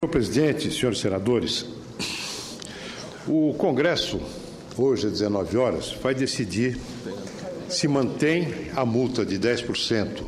Senhor presidente, senhores senadores, o Congresso, hoje às 19 horas, vai decidir se mantém a multa de 10%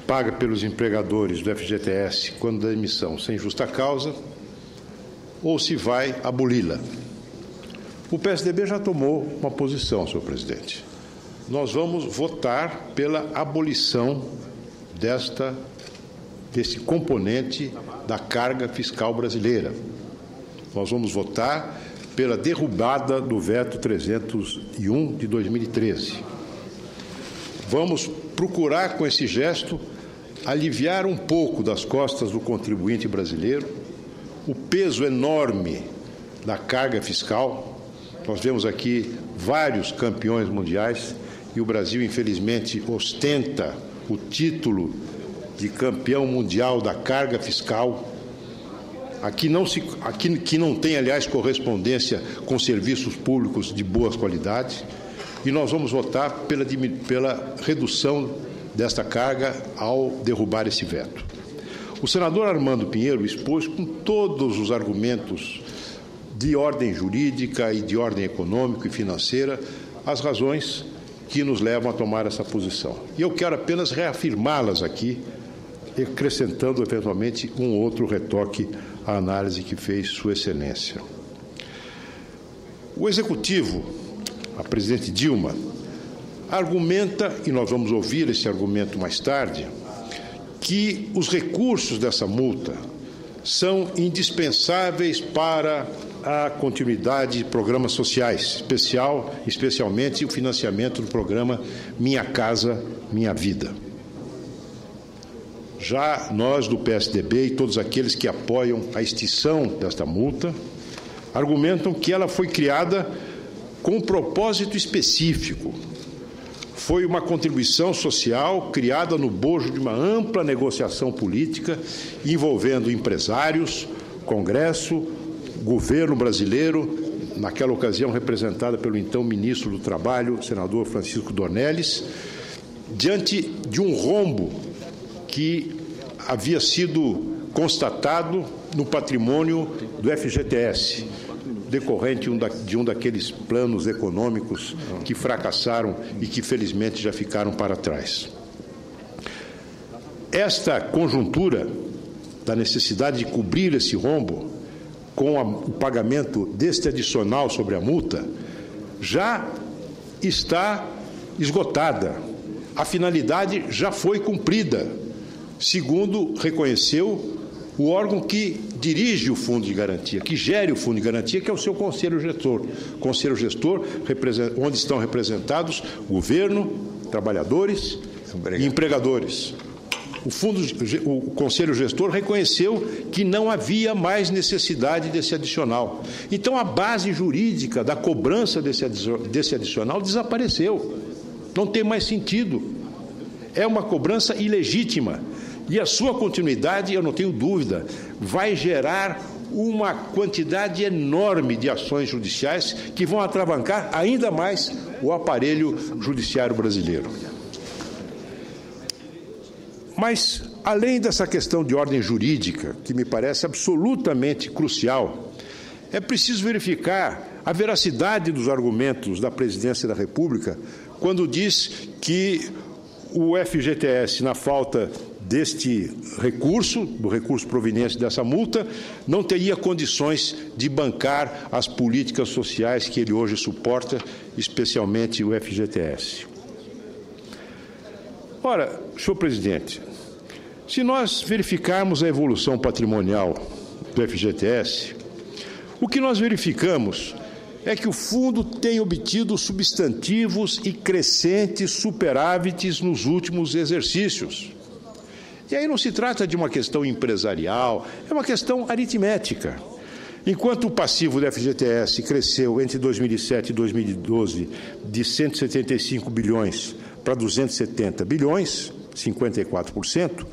paga pelos empregadores do FGTS quando da demissão sem justa causa ou se vai aboli-la. O PSDB já tomou uma posição, senhor presidente. Nós vamos votar pela abolição desse componente da carga fiscal brasileira. Nós vamos votar pela derrubada do veto 301 de 2013. Vamos procurar, com esse gesto, aliviar um pouco das costas do contribuinte brasileiro o peso enorme da carga fiscal. Nós vemos aqui vários campeões mundiais e o Brasil, infelizmente, ostenta o título de campeão mundial da carga fiscal. Aqui não tem, aliás, correspondência com serviços públicos de boas qualidades, e nós vamos votar pela redução desta carga ao derrubar esse veto. O senador Armando Pinheiro expôs com todos os argumentos de ordem jurídica e de ordem econômica e financeira as razões que nos levam a tomar essa posição. E eu quero apenas reafirmá-las aqui, acrescentando eventualmente um outro retoque à análise que fez Sua Excelência. O Executivo, a presidente Dilma, argumenta, e nós vamos ouvir esse argumento mais tarde, que os recursos dessa multa são indispensáveis para a continuidade de programas sociais, especialmente o financiamento do programa Minha Casa, Minha Vida. Já nós do PSDB e todos aqueles que apoiam a extinção desta multa argumentam que ela foi criada com um propósito específico. Foi uma contribuição social criada no bojo de uma ampla negociação política envolvendo empresários, Congresso, governo brasileiro, naquela ocasião representada pelo então ministro do Trabalho, senador Francisco Dornelles, diante de um rombo que havia sido constatado no patrimônio do FGTS, decorrente de um daqueles planos econômicos que fracassaram e que, felizmente, já ficaram para trás. Esta conjuntura da necessidade de cobrir esse rombo com o pagamento deste adicional sobre a multa já está esgotada. A finalidade já foi cumprida, segundo reconheceu o órgão que dirige o Fundo de Garantia, que gere o Fundo de Garantia, que é o seu Conselho Gestor. Conselho Gestor, onde estão representados governo, trabalhadores e empregadores. O Conselho Gestor reconheceu que não havia mais necessidade desse adicional. Então, a base jurídica da cobrança desse adicional desapareceu. Não tem mais sentido. É uma cobrança ilegítima. E a sua continuidade, eu não tenho dúvida, vai gerar uma quantidade enorme de ações judiciais que vão atravancar ainda mais o aparelho judiciário brasileiro. Mas, além dessa questão de ordem jurídica, que me parece absolutamente crucial, é preciso verificar a veracidade dos argumentos da Presidência da República quando diz que o FGTS, na falta deste recurso, do recurso proveniente dessa multa, não teria condições de bancar as políticas sociais que ele hoje suporta, especialmente o FGTS. Ora, senhor presidente, se nós verificarmos a evolução patrimonial do FGTS, o que nós verificamos é que o fundo tem obtido substantivos e crescentes superávites nos últimos exercícios. E aí não se trata de uma questão empresarial, é uma questão aritmética. Enquanto o passivo do FGTS cresceu entre 2007 e 2012 de 175 bilhões para 270 bilhões, 54%,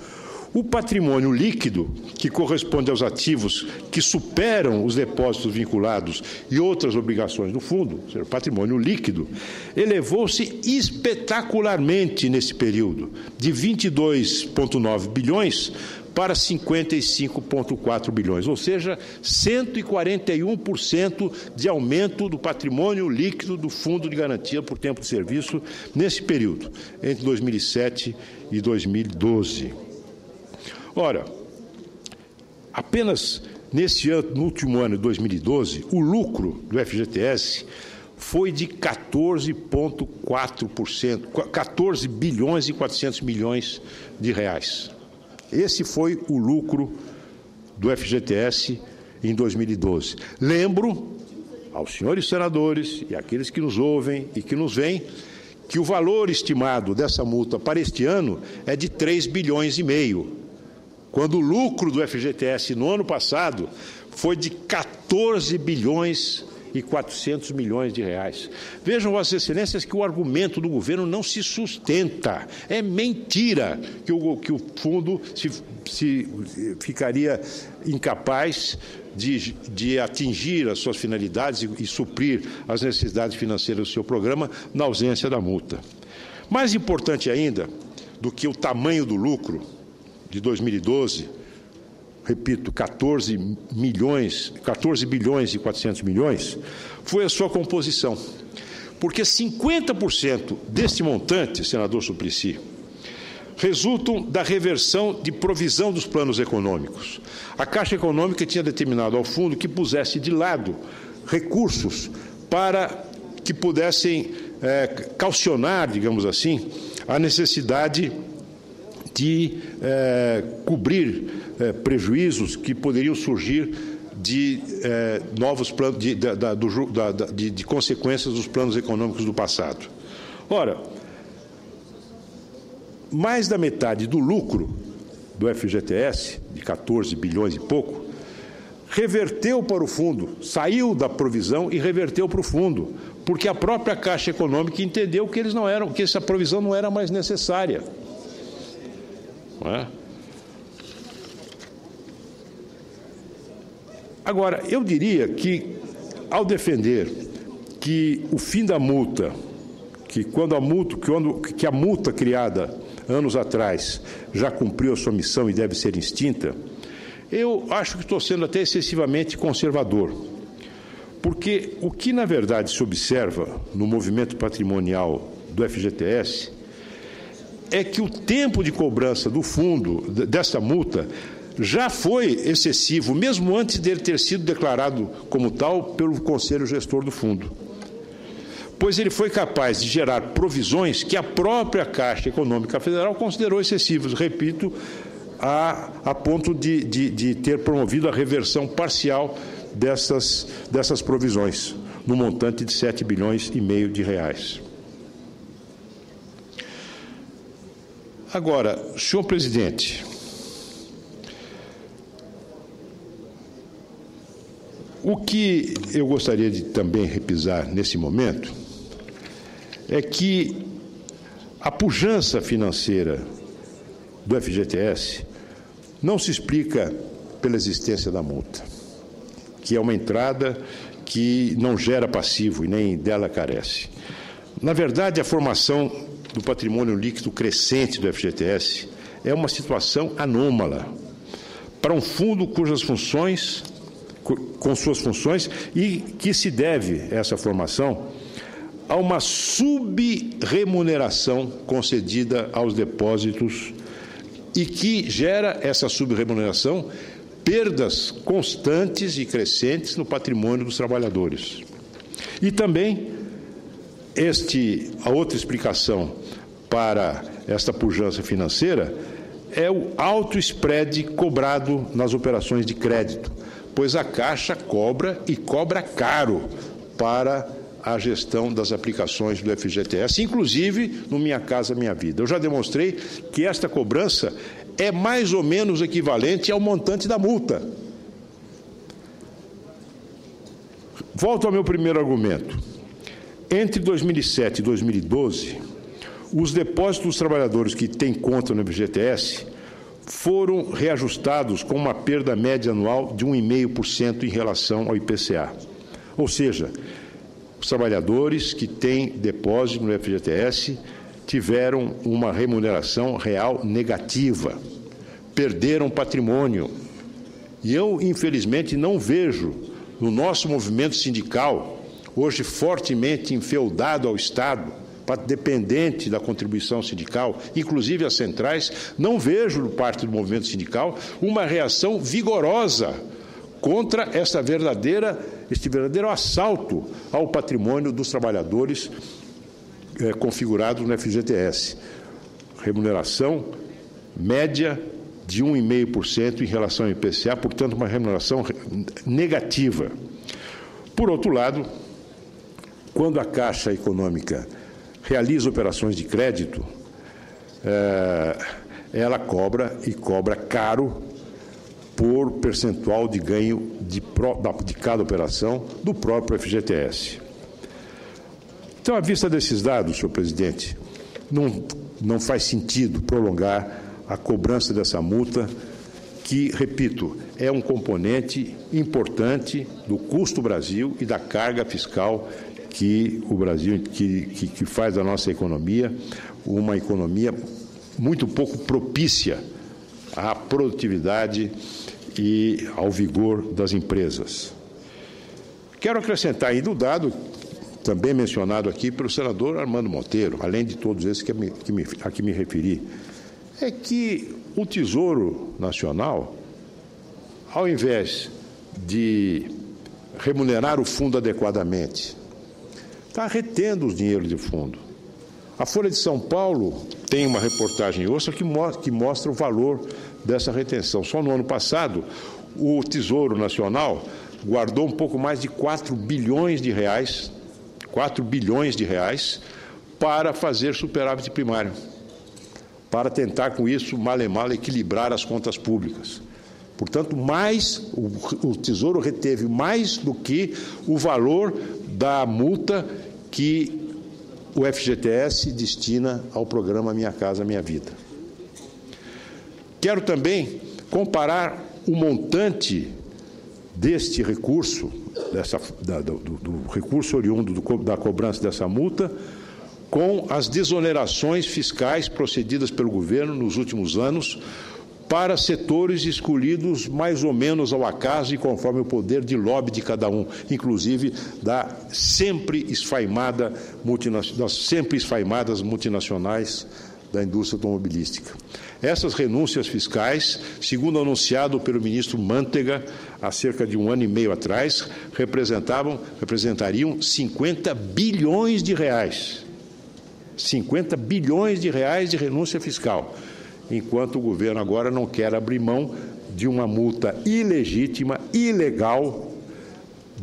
o patrimônio líquido, que corresponde aos ativos que superam os depósitos vinculados e outras obrigações do fundo, ou seja, o patrimônio líquido, elevou-se espetacularmente nesse período, de 22,9 bilhões para 55,4 bilhões, ou seja, 141% de aumento do patrimônio líquido do Fundo de Garantia por Tempo de Serviço nesse período, entre 2007 e 2012. Ora, apenas nesse ano, no último ano de 2012, o lucro do FGTS foi de 14,4%, 14 bilhões e 400 milhões de reais. Esse foi o lucro do FGTS em 2012. Lembro aos senhores senadores e àqueles que nos ouvem e que nos veem que o valor estimado dessa multa para este ano é de 3,5 bilhões, quando o lucro do FGTS no ano passado foi de 14 bilhões e 400 milhões de reais. Vejam, Vossas Excelências, que o argumento do governo não se sustenta. É mentira que o fundo se ficaria incapaz de atingir as suas finalidades e suprir as necessidades financeiras do seu programa na ausência da multa. Mais importante ainda do que o tamanho do lucro de 2012, repito, 14 bilhões e 400 milhões, foi a sua composição. Porque 50% deste montante, senador Suplicy, resultam da reversão de provisão dos planos econômicos. A Caixa Econômica tinha determinado ao fundo que pusesse de lado recursos para que pudessem caucionar, digamos assim, a necessidade de cobrir prejuízos que poderiam surgir de novos planos, de consequências dos planos econômicos do passado. Ora, mais da metade do lucro do FGTS, de 14 bilhões e pouco, reverteu para o fundo, saiu da provisão e reverteu para o fundo, porque a própria Caixa Econômica entendeu que que essa provisão não era mais necessária. Não é? Agora, eu diria que, ao defender que o fim da multa, que a multa criada anos atrás já cumpriu a sua missão e deve ser extinta, eu acho que estou sendo até excessivamente conservador. Porque o que, na verdade, se observa no movimento patrimonial do FGTS é que o tempo de cobrança do fundo, desta multa, já foi excessivo, mesmo antes dele ter sido declarado como tal pelo Conselho Gestor do Fundo. Pois ele foi capaz de gerar provisões que a própria Caixa Econômica Federal considerou excessivas, repito, a ponto de ter promovido a reversão parcial dessas provisões, no montante de 7,5 bilhões de reais. Agora, senhor presidente, o que eu gostaria de também repisar nesse momento é que a pujança financeira do FGTS não se explica pela existência da multa, que é uma entrada que não gera passivo e nem dela carece. Na verdade, a formação do patrimônio líquido crescente do FGTS é uma situação anômala para um fundo cujas funções, com suas funções, e que se deve essa formação a uma subremuneração concedida aos depósitos e que gera essa subremuneração perdas constantes e crescentes no patrimônio dos trabalhadores. E também a outra explicação para esta pujança financeira é o alto spread cobrado nas operações de crédito, pois a Caixa cobra e cobra caro para a gestão das aplicações do FGTS, inclusive no Minha Casa Minha Vida. Eu já demonstrei que esta cobrança é mais ou menos equivalente ao montante da multa. Volto ao meu primeiro argumento. Entre 2007 e 2012, os depósitos dos trabalhadores que têm conta no FGTS foram reajustados com uma perda média anual de 1,5% em relação ao IPCA. Ou seja, os trabalhadores que têm depósito no FGTS tiveram uma remuneração real negativa, perderam patrimônio. E eu, infelizmente, não vejo no nosso movimento sindical, hoje fortemente enfeudado ao Estado, dependente da contribuição sindical, inclusive as centrais, não vejo, por parte do movimento sindical, uma reação vigorosa contra este verdadeiro assalto ao patrimônio dos trabalhadores configurados no FGTS. Remuneração média de 1,5% em relação ao IPCA, portanto, uma remuneração negativa. Por outro lado, quando a Caixa Econômica realiza operações de crédito, ela cobra, e cobra caro, por percentual de ganho de cada operação do próprio FGTS. Então, à vista desses dados, senhor presidente, não faz sentido prolongar a cobrança dessa multa, que, repito, é um componente importante do custo Brasil e da carga fiscal que o Brasil, que faz da nossa economia uma economia muito pouco propícia à produtividade e ao vigor das empresas. Quero acrescentar ainda o dado, também mencionado aqui pelo senador Armando Monteiro, além de todos esses a que me referi, é que o Tesouro Nacional, ao invés de remunerar o fundo adequadamente, está retendo os dinheiros de fundo. A Folha de São Paulo tem uma reportagem outra que mostra o valor dessa retenção. Só no ano passado, o Tesouro Nacional guardou um pouco mais de 4 bilhões de reais para fazer superávit primário, para tentar, com isso, mal e mal, equilibrar as contas públicas. Portanto, o Tesouro reteve mais do que o valor da multa que o FGTS destina ao programa Minha Casa Minha Vida. Quero também comparar o montante deste recurso, do recurso oriundo da cobrança dessa multa, com as desonerações fiscais procedidas pelo governo nos últimos anos para setores escolhidos mais ou menos ao acaso e conforme o poder de lobby de cada um, inclusive das sempre esfaimadas multinacionais da indústria automobilística. Essas renúncias fiscais, segundo anunciado pelo ministro Mantega há cerca de 1 ano e meio atrás, representariam 50 bilhões de reais. 50 bilhões de reais de renúncia fiscal, enquanto o governo agora não quer abrir mão de uma multa ilegítima, ilegal,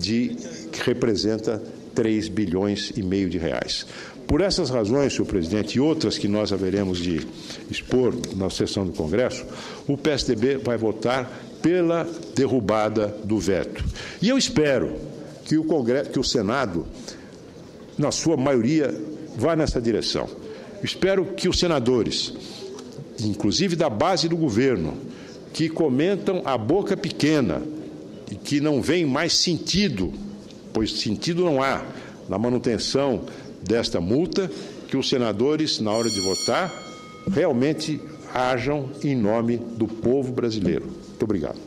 que representa 3 bilhões e meio de reais. Por essas razões, senhor presidente, e outras que nós haveremos de expor na sessão do Congresso, o PSDB vai votar pela derrubada do veto. E eu espero que o Senado, na sua maioria, vá nessa direção. Espero que os senadores, inclusive da base do governo, que comentam a boca pequena e que não veem mais sentido, pois sentido não há na manutenção desta multa, que os senadores, na hora de votar, realmente hajam em nome do povo brasileiro. Muito obrigado.